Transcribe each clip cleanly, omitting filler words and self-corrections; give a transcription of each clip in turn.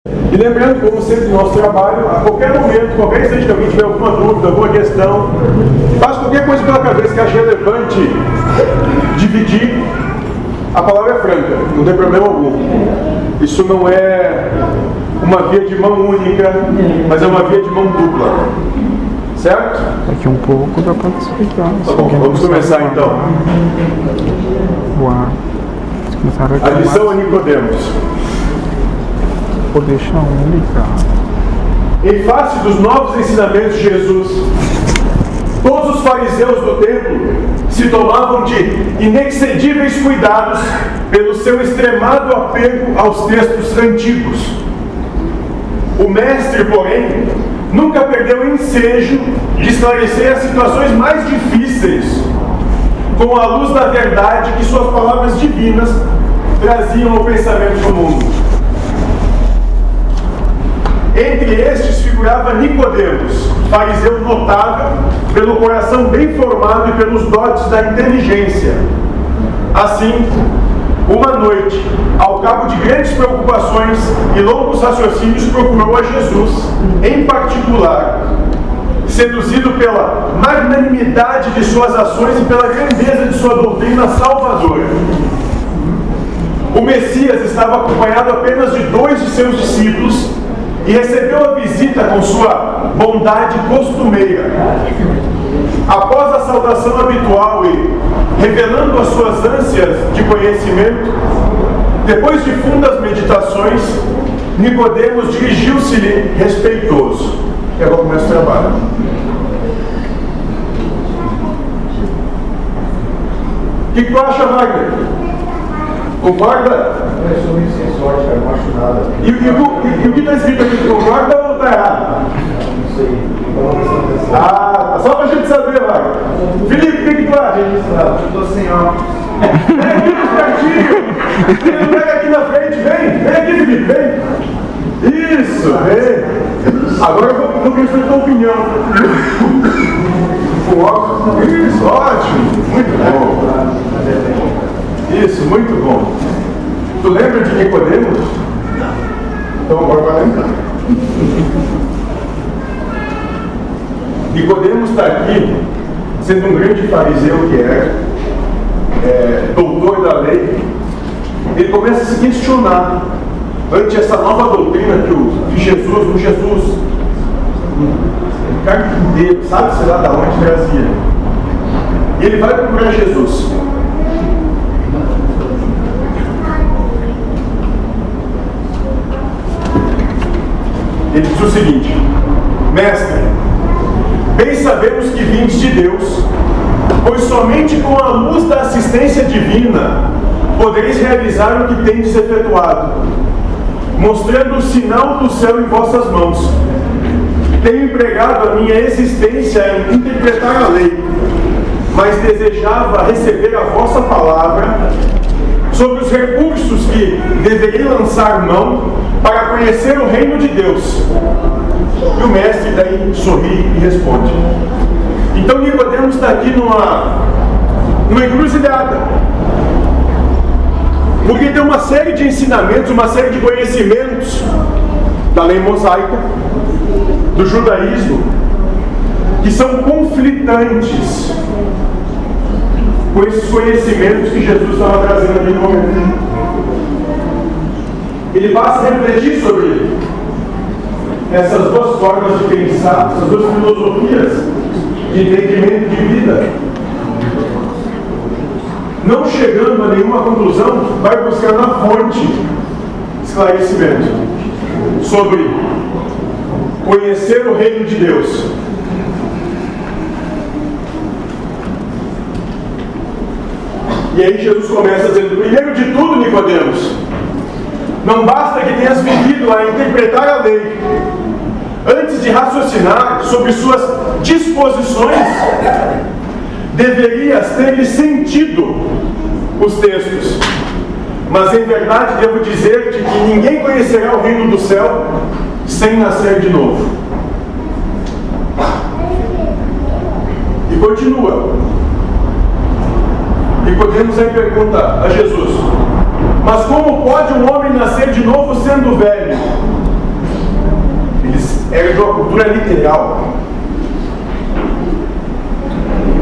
E lembrando, como sempre, do nosso trabalho, a qualquer momento, qualquer instante que alguém tiver alguma dúvida, alguma questão, faça qualquer coisa pela cabeça que ache relevante dividir, a palavra é franca, não tem problema algum. Isso não é uma via de mão única, mas é uma via de mão dupla. Certo? Daqui um pouco já pode explicar. Tá bom, vamos começar então. A lição a Nicodemos. Vou deixar um ligado. Em face dos novos ensinamentos de Jesus, todos os fariseus do templo se tomavam de inexcedíveis cuidados pelo seu extremado apego aos textos antigos. O mestre, porém, nunca perdeu o ensejo de esclarecer as situações mais difíceis com a luz da verdade que suas palavras divinas traziam ao pensamento do mundo. Entre estes figurava Nicodemos, fariseu notável pelo coração bem formado e pelos dotes da inteligência. Assim, uma noite, ao cabo de grandes preocupações e longos raciocínios, procurou a Jesus, em particular, seduzido pela magnanimidade de suas ações e pela grandeza de sua doutrina salvadora. O Messias estava acompanhado apenas de 2 de seus discípulos e recebeu a visita com sua bondade costumeira. Após a saudação habitual e revelando as suas ânsias de conhecimento, depois de fundas meditações, Nicodemos dirigiu-se-lhe respeitoso. E agora começa o trabalho. O que tu acha, Wagner? Concorda? Eu sou muito sem sorte, cara, não acho nada. E o que está escrito aqui? Concorda ou está errado? Não sei. Só para a gente saber, Wagner. Felipe, o que tu acha? Eu estou sem óculos. Vem aqui no pertinho. Filho, pega aqui na frente, vem aqui, Felipe, vem. Isso, vem. Agora eu vou querer tua opinião. O óculos. Isso, ótimo. Muito bom. Isso, muito bom. Tu lembra de Nicodemos? Então agora vai lembrar. Nicodemos está aqui, sendo um grande fariseu que doutor da lei. Ele começa a se questionar ante essa nova doutrina que Jesus, carpinteiro, sabe-se lá da onde trazia. E ele vai procurar Jesus. Ele diz o seguinte: Mestre, bem sabemos que vindes de Deus, pois somente com a luz da assistência divina podereis realizar o que tendes efetuado, mostrando o sinal do céu em vossas mãos. Tenho empregado a minha existência em interpretar a lei, mas desejava receber a vossa palavra sobre os recursos que deverei lançar mão para conhecer o reino de Deus. E o mestre daí sorri e responde. Então Nicodemos está aqui numa encruzilhada, porque tem uma série de ensinamentos, uma série de conhecimentos da lei mosaica, do judaísmo, que são conflitantes com esses conhecimentos que Jesus estava trazendo ali no momento. Ele passa a refletir sobre essas duas formas de pensar, essas duas filosofias de entendimento de vida. Não chegando a nenhuma conclusão, vai buscar na fonte esclarecimento sobre conhecer o reino de Deus. E aí Jesus começa dizendo: primeiro de tudo, Nicodemos, não basta que tenhas vivido a interpretar a lei. Antes de raciocinar sobre suas disposições, deverias ter sentido os textos. Mas em verdade devo dizer-te que ninguém conhecerá o reino do céu sem nascer de novo. E continua. Nicodemos aí pergunta a Jesus: mas como pode um homem nascer de novo sendo velho? cultura literal.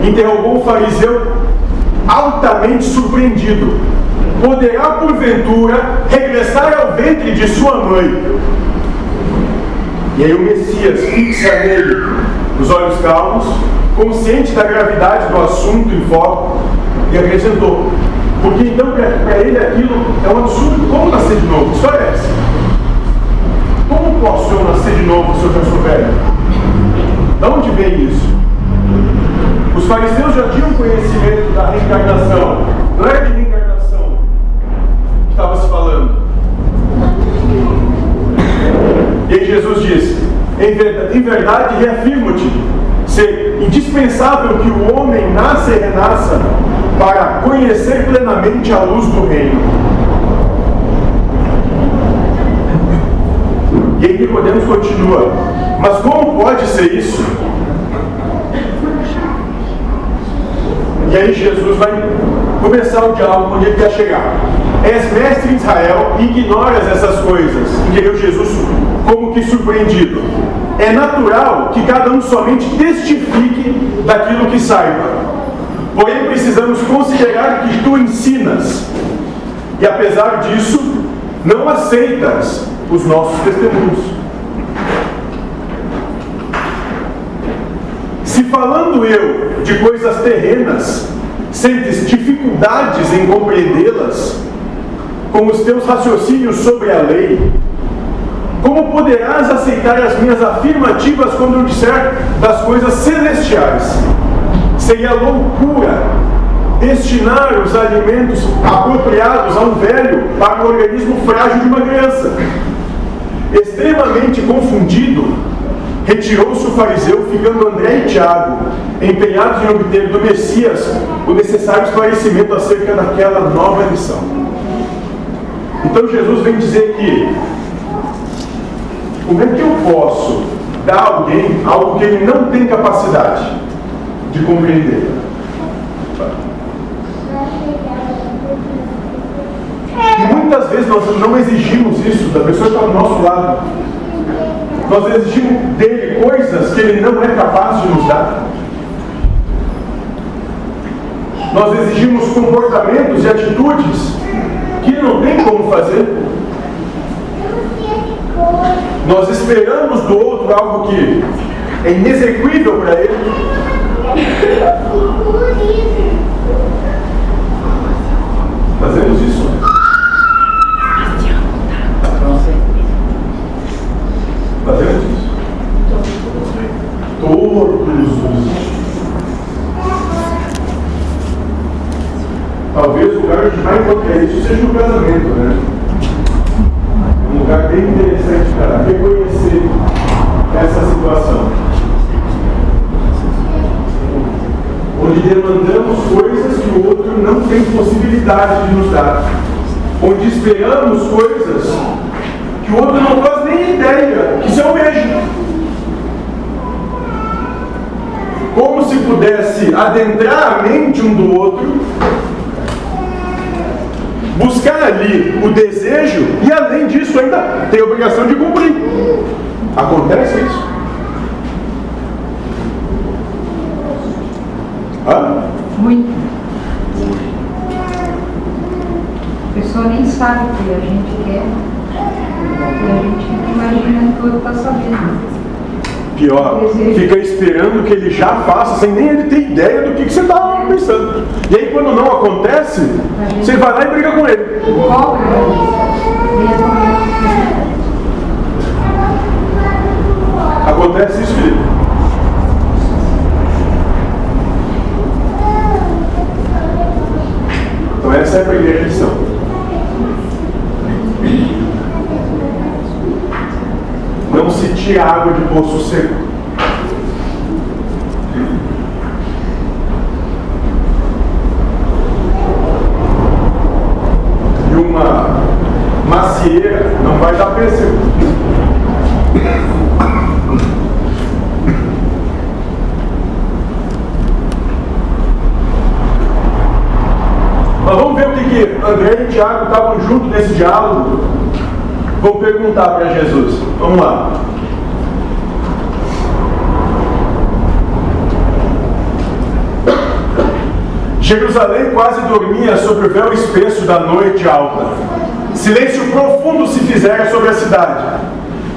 Interrogou o fariseu altamente surpreendido: poderá porventura regressar ao ventre de sua mãe? E aí o Messias fixa nele os olhos calmos, consciente da gravidade do assunto em foco, e acrescentou: porque então para ele aquilo é um absurdo. Como nascer de novo? Que história é essa? Como posso eu nascer de novo se eu já sou velho? De onde vem isso? Os fariseus já tinham conhecimento da reencarnação. Não era de reencarnação que estava se falando. E aí Jesus disse: em verdade reafirmo-te ser indispensável que o homem nasça e renasça para conhecer plenamente a luz do reino. E aí Nicodemos continua: mas como pode ser isso? E aí Jesus vai começar o diálogo onde ele quer chegar. És mestre em Israel e ignoras essas coisas. Entendeu Jesus como que surpreendido. É natural que cada um somente testifique daquilo que saiba. Porém precisamos considerar que tu ensinas. E apesar disso, não aceitas os nossos testemunhos. Se falando eu de coisas terrenas, sentes dificuldades em compreendê-las, com os teus raciocínios sobre a lei, como poderás aceitar as minhas afirmativas quando eu disser das coisas celestiais? Seria loucura destinar os alimentos apropriados a um velho para o organismo frágil de uma criança. Extremamente confundido, retirou-se o fariseu, ficando André e Tiago empenhados em obter do Messias o necessário esclarecimento acerca daquela nova lição. Então Jesus vem dizer que como é que eu posso dar a alguém algo que ele não tem capacidade de compreender? E muitas vezes nós não exigimos isso da pessoa que está do nosso lado. Nós exigimos dele coisas que ele não é capaz de nos dar. Nós exigimos comportamentos e atitudes que ele não tem como fazer. Nós esperamos do outro algo que é inexequível para ele. Fazemos isso. Fazemos isso. Todos os dias. Talvez o lugar onde vai encontrar isso seja no casamento, né? Um lugar bem interessante para reconhecer essa situação. Onde demandamos coisas que o outro não tem possibilidade de nos dar. Onde esperamos coisas que o outro não faz nem ideia que se almeja. Como se pudesse adentrar a mente um do outro, buscar ali o desejo e, além disso, ainda tem a obrigação de cumprir. Acontece isso? Hã? Muito. A pessoa nem sabe o que a gente quer e a gente fica imaginando que o outro está sabendo. Pior, fica esperando que ele já faça sem nem ele ter ideia do que você está pensando. E aí quando não acontece, você vai lá e briga com ele. Acontece isso, Felipe? Então essa é a primeira lição. Não se tira água de poço seco. E uma macieira não vai dar pêssego. Mas vamos ver o que André e Tiago estavam juntos nesse diálogo. Vou perguntar para Jesus. Vamos lá. Jerusalém quase dormia sobre o véu espesso da noite alta. Silêncio profundo se fizera sobre a cidade.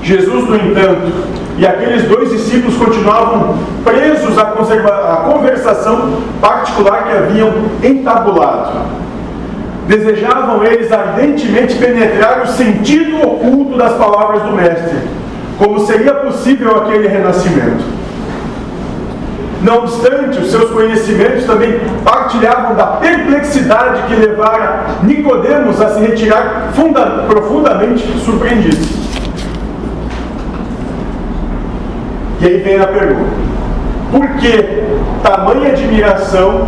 Jesus, no entanto, e aqueles 2 discípulos continuavam presos à conversação particular que haviam entabulado. Desejavam eles ardentemente penetrar o sentido oculto das palavras do Mestre, como seria possível aquele renascimento. Não obstante, os seus conhecimentos também partilhavam da perplexidade que levara Nicodemos a se retirar profundamente surpreendido. E aí vem a pergunta: por que tamanha admiração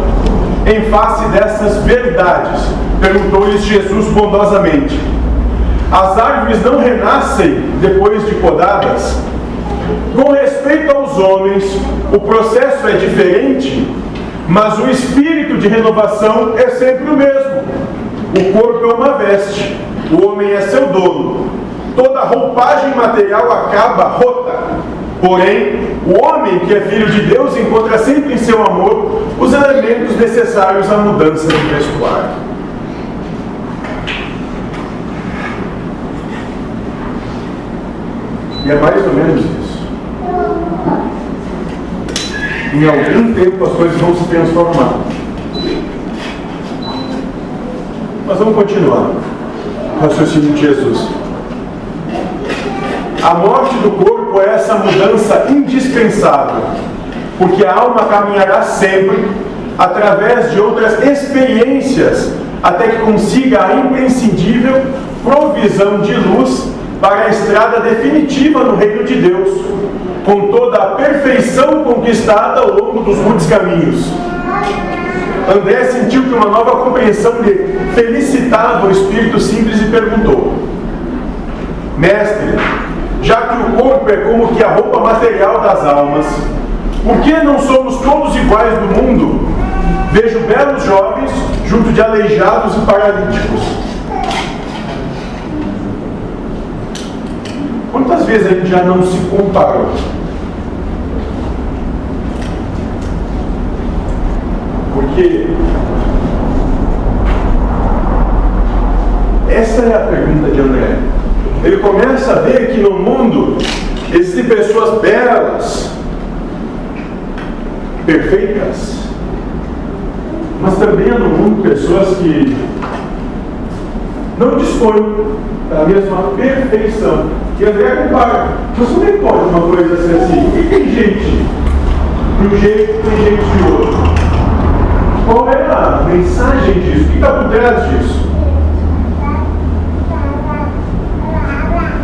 em face dessas verdades? Perguntou-lhes Jesus bondosamente. As árvores não renascem depois de podadas? Com respeito aos homens, o processo é diferente, mas o espírito de renovação é sempre o mesmo. O corpo é uma veste, o homem é seu dono. Toda roupagem material acaba rota. Porém, o homem que é filho de Deus encontra sempre em seu amor os elementos necessários à mudança do vestuário. E é mais ou menos isso. Em algum tempo as coisas vão se transformar. Mas vamos continuar o raciocínio de Jesus. A morte do corpo é essa mudança indispensável, porque a alma caminhará sempre através de outras experiências até que consiga a imprescindível provisão de luz para a estrada definitiva no reino de Deus, com toda a perfeição conquistada ao longo dos muitos caminhos. André sentiu que uma nova compreensão lhe felicitava o espírito simples e perguntou: Mestre, já que o corpo é como que a roupa material das almas, por que não somos todos iguais no mundo? Vejo belos jovens junto de aleijados e paralíticos. Quantas vezes a gente já não se comparou? Porque essa é a pergunta de André. Ele começa a ver que no mundo existem pessoas belas, perfeitas, mas também há no mundo pessoas que não dispõem da mesma perfeição. E André compara: mas como é que pode uma coisa ser assim? E tem gente de um jeito, tem gente de outro. Qual é a mensagem disso? O que está por trás disso?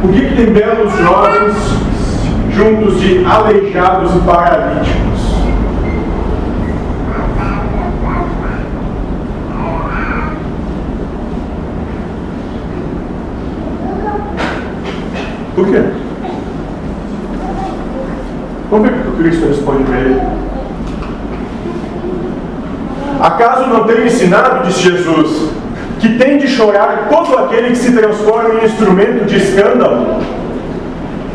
Por que tem belos jovens juntos de aleijados e paralíticos? Por quê? Vamos ver o que o Cristo responde para ele. Acaso não tenho ensinado, disse Jesus, que tem de chorar todo aquele que se transforma em instrumento de escândalo?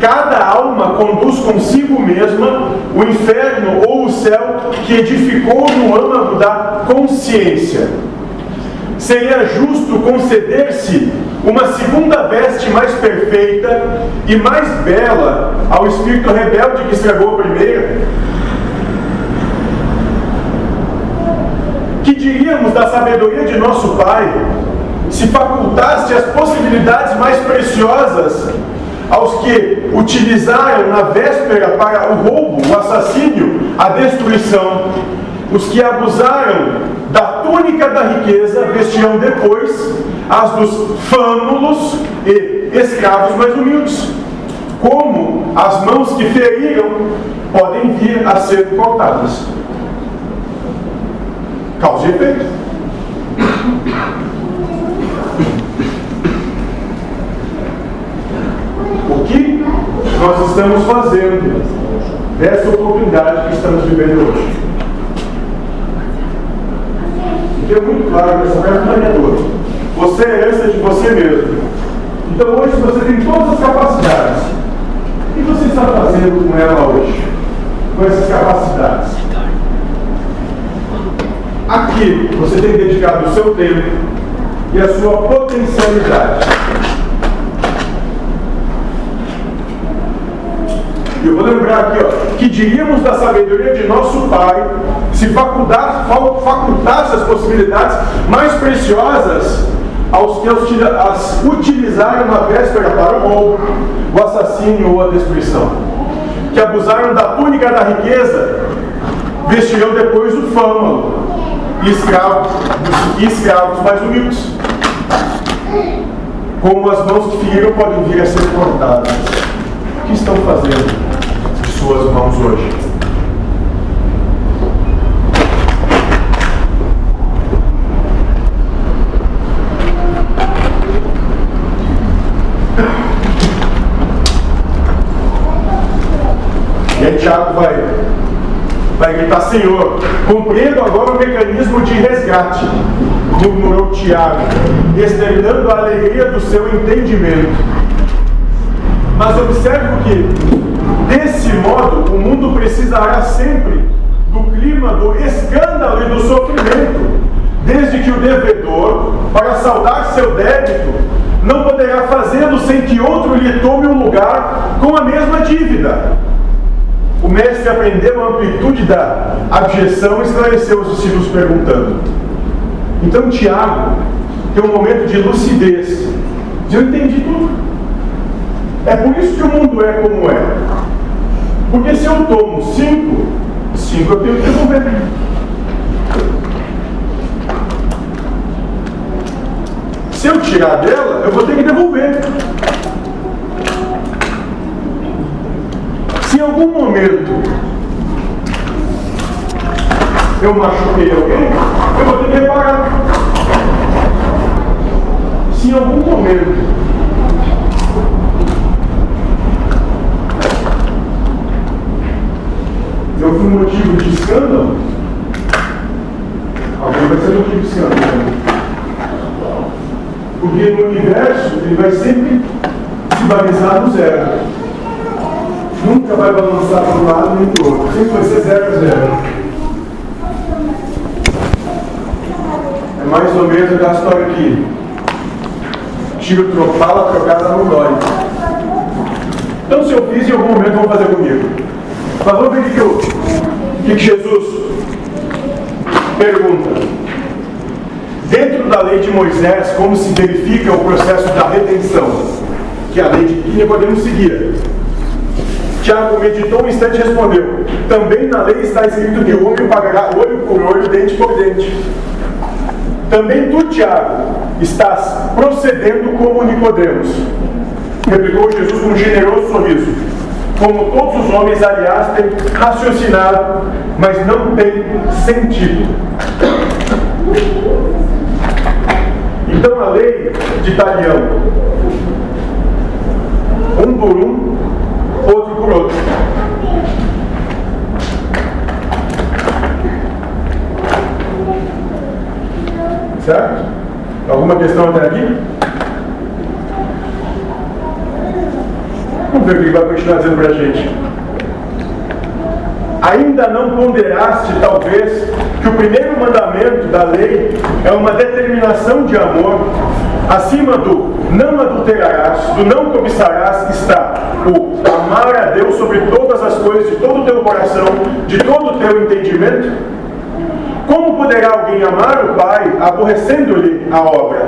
Cada alma conduz consigo mesma o inferno ou o céu que edificou no âmago da consciência. Seria justo conceder-se uma segunda veste mais perfeita e mais bela ao espírito rebelde que estragou a primeira? Que diríamos da sabedoria de nosso Pai se facultasse as possibilidades mais preciosas aos que utilizaram na véspera para o roubo, o assassínio, a destruição? Os que abusaram da túnica da riqueza vestirão depois as dos fâmulos e escravos mais humildes. Como as mãos que feriram podem vir a ser cortadas. Causa e efeito. O que nós estamos fazendo dessa oportunidade que estamos vivendo hoje? Porque é muito claro que essa pergunta é toda. Você é herança de você mesmo. Então hoje você tem todas as capacidades. O que você está fazendo com ela hoje? Com essas capacidades? A que você tem dedicado o seu tempo e a sua potencialidade. E eu vou lembrar aqui, que diríamos da sabedoria de nosso Pai se facultasse as possibilidades mais preciosas aos que as utilizaram na véspera para o roubo, o assassínio ou a destruição. Que abusaram da túnica da riqueza, vestirão depois o fâmulo e escravos mais humildes. Como as mãos que feriram podem vir a ser cortadas. O que estão fazendo de suas mãos hoje? E aí Tiago vai gritar: Senhor, compreendo agora o mecanismo de resgate, murmurou Tiago, externando a alegria do seu entendimento. Mas observo que, desse modo, o mundo precisará sempre do clima do escândalo e do sofrimento, desde que o devedor, para saldar seu débito, não poderá fazê-lo sem que outro lhe tome um lugar com a mesma dívida. O mestre aprendeu a amplitude da abjeção e esclareceu os discípulos perguntando. Então Tiago tem um momento de lucidez. Diz: eu entendi tudo. É por isso que o mundo é como é. Porque se eu tomo 5 eu tenho que devolver. Se eu tirar dela, eu vou ter que devolver. Se em algum momento eu machuquei alguém, eu vou ter que reparar. Se em algum momento eu fui motivo de escândalo, alguém vai ser motivo de escândalo também. Porque no universo ele vai sempre se balizar no zero. Nunca vai balançar para um lado nem para o outro. Sempre vai ser 0-0. É mais ou menos aquela história aqui. Tiro tropala, trocada não dói. Então se eu fiz, em algum momento vão fazer comigo. Mas vamos ver o que Jesus pergunta. Dentro da lei de Moisés, como se verifica o processo da redenção? Que é a lei que Nicodemo seguia. Tiago meditou um instante e respondeu: também na lei está escrito que o homem pagará olho por olho, dente por dente. Também tu, Tiago, estás procedendo como Nicodemos. Replicou Jesus com um generoso sorriso. Como todos os homens, aliás, têm raciocinado, mas não têm sentido. Então a lei de Talião, um por um, outro por outro. Certo? Alguma questão até aqui? Vamos ver o que ele vai continuar dizendo para a gente. Ainda não ponderaste, talvez, que o primeiro mandamento da lei é uma determinação de amor. Acima do não adulterarás, do não cobiçarás, está o amar a Deus sobre todas as coisas, de todo o teu coração, de todo o teu entendimento. Como poderá alguém amar o Pai, aborrecendo-lhe a obra?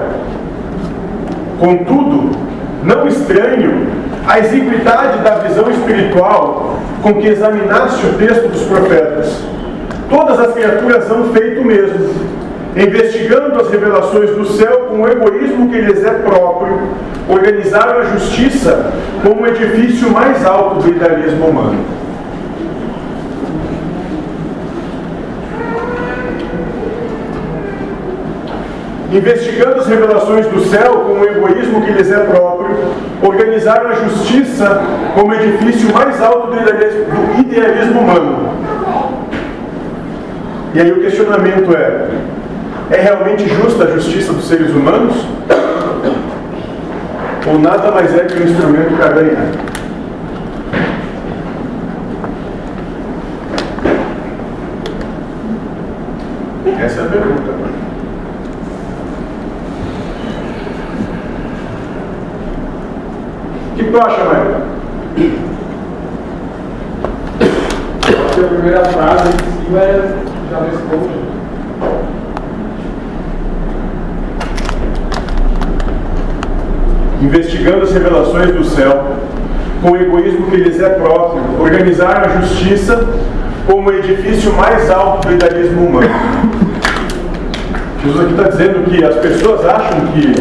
Contudo, não estranho a exiguidade da visão espiritual com que examinaste o texto dos profetas. Todas as criaturas hão feito o mesmo, investigando as revelações do céu com o egoísmo que lhes é próprio, organizaram a justiça como o edifício mais alto do idealismo humano. Investigando as revelações do céu com o egoísmo que lhes é próprio, organizaram a justiça como edifício mais alto do idealismo humano. E aí o questionamento é realmente justa a justiça dos seres humanos? Ou nada mais é que um instrumento para ganhar? Essa é a pergunta. tu acha, Maio? A primeira frase em cima já responde. Investigando as revelações do céu, com o egoísmo que lhes é próprio, organizaram a justiça como o edifício mais alto do idealismo humano. Jesus aqui está dizendo que as pessoas acham que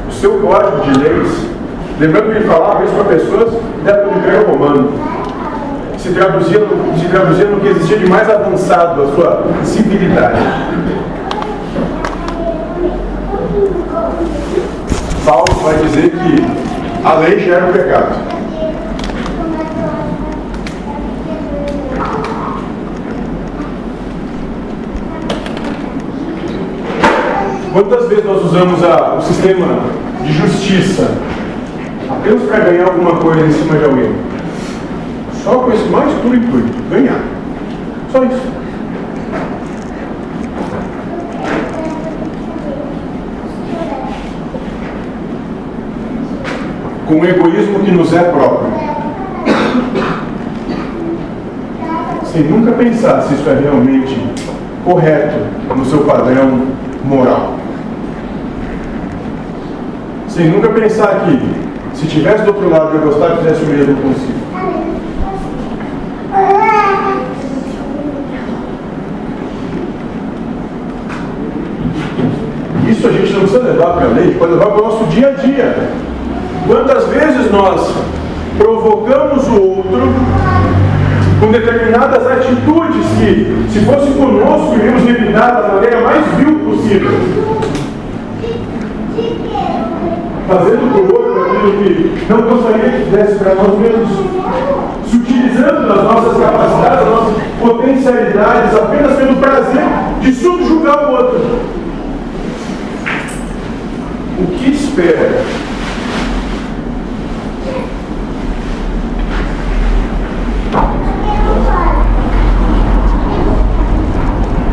o seu código de leis, lembrando que ele falava isso para pessoas da época do Império Romano, se traduzia no que existia de mais avançado, a sua civilidade. Paulo vai dizer que a lei gera o pecado. Quantas vezes nós usamos o sistema de justiça apenas para ganhar alguma coisa em cima de alguém? Só com esse mais puro intuito, ganhar. Só isso. Com o egoísmo que nos é próprio. Sem nunca pensar se isso é realmente correto no seu padrão moral. Sem nunca pensar que, se tivesse do outro lado, eu gostar que fizesse o mesmo consigo. Isso a gente não precisa levar para a lei, pode levar para o nosso dia a dia. Quantas vezes nós provocamos o outro com determinadas atitudes que, se fosse conosco, iríamos revidar da maneira mais vil possível. Fazendo para o outro aquilo que não gostaria que fizesse para nós mesmos. Se utilizando das nossas capacidades, das nossas potencialidades, apenas pelo prazer de subjugar o outro. O que espera?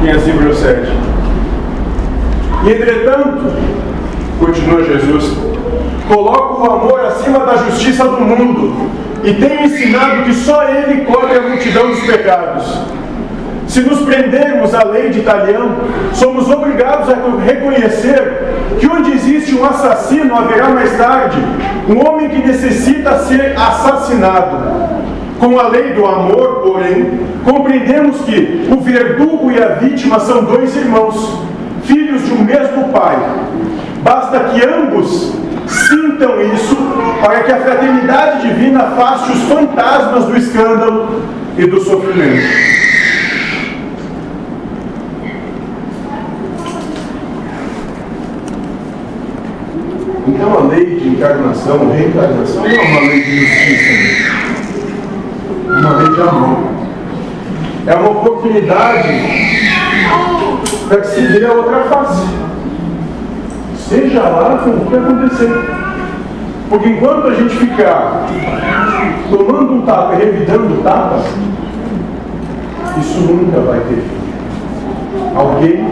Em Hebreus 7. E entretanto, continua Jesus, coloco o amor acima da justiça do mundo e tenho ensinado que só ele cobre a multidão dos pecados. Se nos prendermos à lei de Italião, somos obrigados a reconhecer que onde existe um assassino haverá mais tarde um homem que necessita ser assassinado. Com a lei do amor, porém, compreendemos que o verdugo e a vítima são dois irmãos, filhos de um mesmo pai. Basta que ambos sintam isso para que a fraternidade divina afaste os fantasmas do escândalo e do sofrimento. Então a lei de encarnação, reencarnação, não é uma lei de justiça, é uma lei de amor. É uma oportunidade para que se dê a outra face. Seja lá com o que acontecer. Porque enquanto a gente ficar tomando um tapa e revidando tapas, isso nunca vai ter fim. Alguém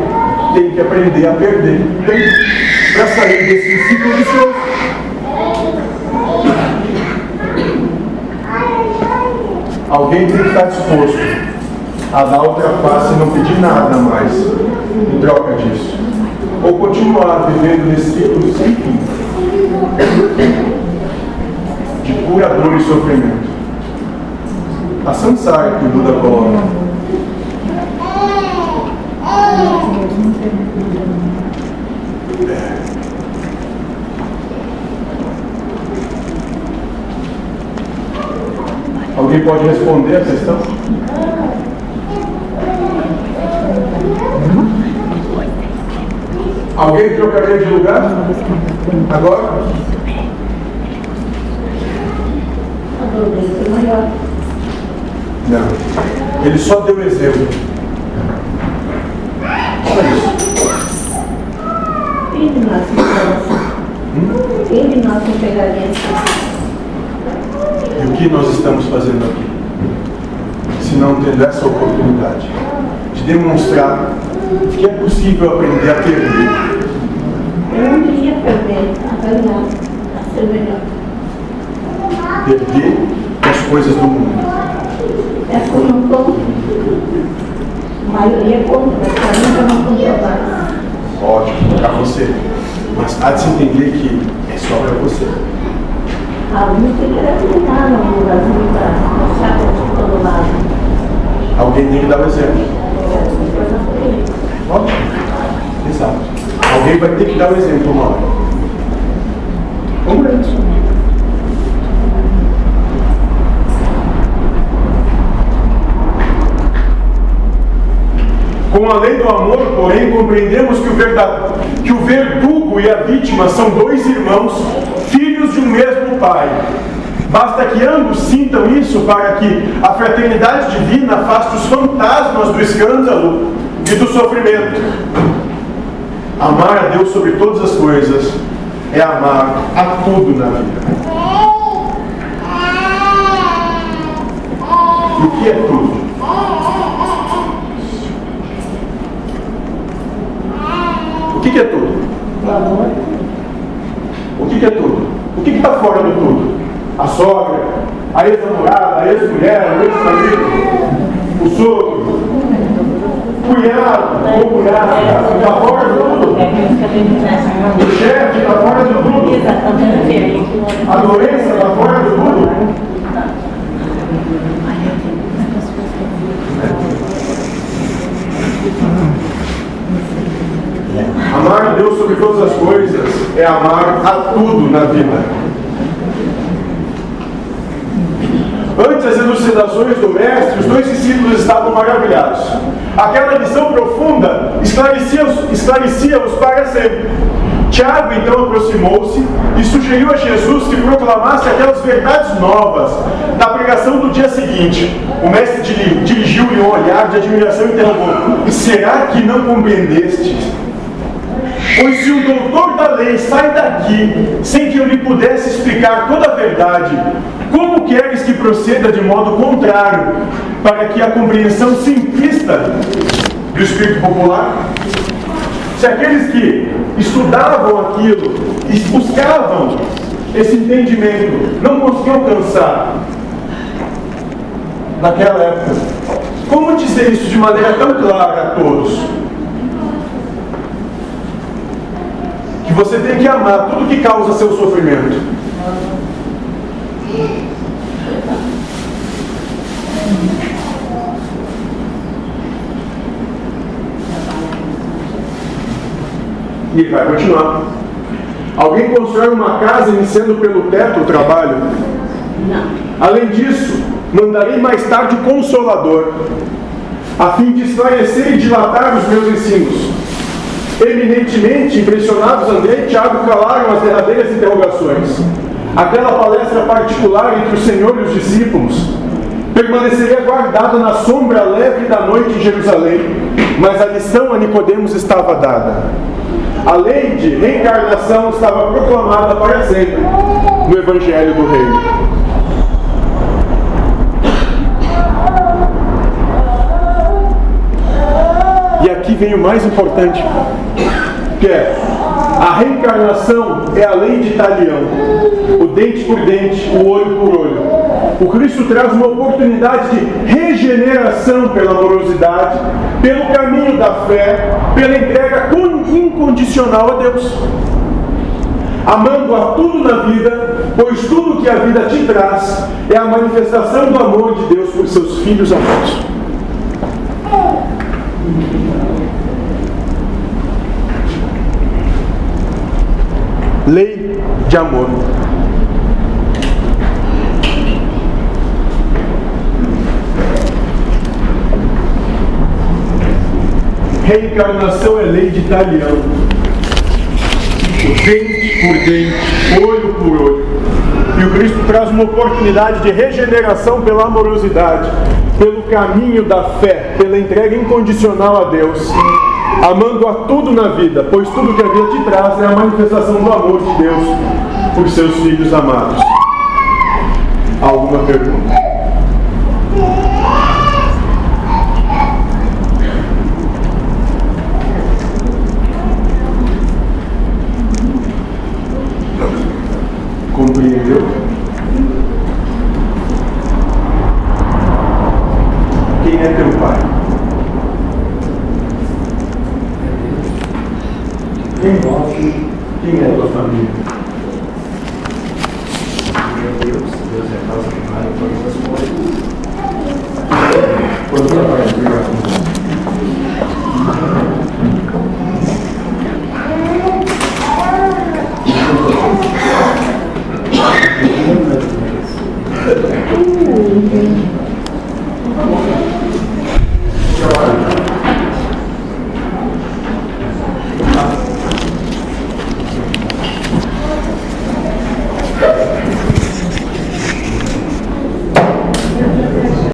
tem que aprender a perder para sair desse ciclo vicioso. Alguém tem que estar disposto a dar outra face e não pedir nada mais em troca disso. Ou continuar vivendo nesse ciclo sem fim de pura dor e sofrimento. A Sansara que o Buda coloca. Alguém pode responder a questão? Alguém trocaria de lugar? Agora? Não. Ele só deu exemplo. Só isso. Ele nós não pegaria. E o que nós estamos fazendo aqui? Se não tendo essa oportunidade de demonstrar que é possível aprender a perder. Eu não queria perder, a ganhar, a ser melhor. perder as coisas do mundo. É como a maioria contra, para mim eu não compro. Ótimo, para você. Mas há de se entender que é só para você. Alguém tem que acreditar no Brasil para mostrar para todo lado. Alguém tem que dar o exemplo. Ótimo. Exato. Alguém vai ter que dar o exemplo uma hora. Como é isso? Com a lei do amor, porém, compreendemos que o verdugo e a vítima são dois irmãos, filhos de um mesmo pai. Basta que ambos sintam isso para que a fraternidade divina afaste os fantasmas do escândalo e do sofrimento. Amar a Deus sobre todas as coisas é amar a tudo na vida. E o que é tudo? O que é tudo? O amor. O que é tudo? O que está fora do tudo? A sogra, a ex-namorada, a ex-mulher, o ex-marido, o sogro, o cunhado, ou cunhada, está fora do tudo. O chefe está fora do tudo. A doença está fora do tudo. Amar a Deus sobre todas as coisas é amar a tudo na vida. Antes das elucidações do Mestre, os dois discípulos estavam maravilhados. Aquela lição profunda esclarecia-os para sempre. Tiago então aproximou-se e sugeriu a Jesus que proclamasse aquelas verdades novas da pregação do dia seguinte. O Mestre dirigiu-lhe um olhar de admiração e interrogou: "E será que não compreendeste? Pois se o doutor da lei sai daqui sem que eu lhe pudesse explicar toda a verdade, como queres que proceda de modo contrário, para que a compreensão simplista do espírito popular?" Se aqueles que estudavam aquilo e buscavam esse entendimento não conseguiam alcançar naquela época, como dizer isso de maneira tão clara a todos? Que você tem que amar tudo que causa seu sofrimento. E vai continuar. Alguém constrói uma casa iniciando pelo teto o trabalho? Não. Além disso, mandarei mais tarde o Consolador, a fim de esclarecer e dilatar os meus ensinos. Eminentemente impressionados, André e Tiago calaram as derradeiras interrogações. Aquela palestra particular entre o Senhor e os discípulos permaneceria guardada na sombra leve da noite em Jerusalém, mas a lição a Nicodemos estava dada. A lei de reencarnação estava proclamada para sempre no Evangelho do Reino. E aqui vem o mais importante, que é: a reencarnação é a lei de Talião, o dente por dente, o olho por olho. O Cristo traz uma oportunidade de regeneração pela amorosidade, pelo caminho da fé, pela entrega incondicional a Deus. Amando a tudo na vida, pois tudo que a vida te traz é a manifestação do amor de Deus por seus filhos amados. Lei de amor. Reencarnação é lei de Talião. O dente por dente, olho por olho. E o Cristo traz uma oportunidade de regeneração pela amorosidade, pelo caminho da fé, pela entrega incondicional a Deus, amando a tudo na vida, pois tudo que a vida te traz é a manifestação do amor de Deus por seus filhos amados. Alguma pergunta? Compreendeu? Entendi.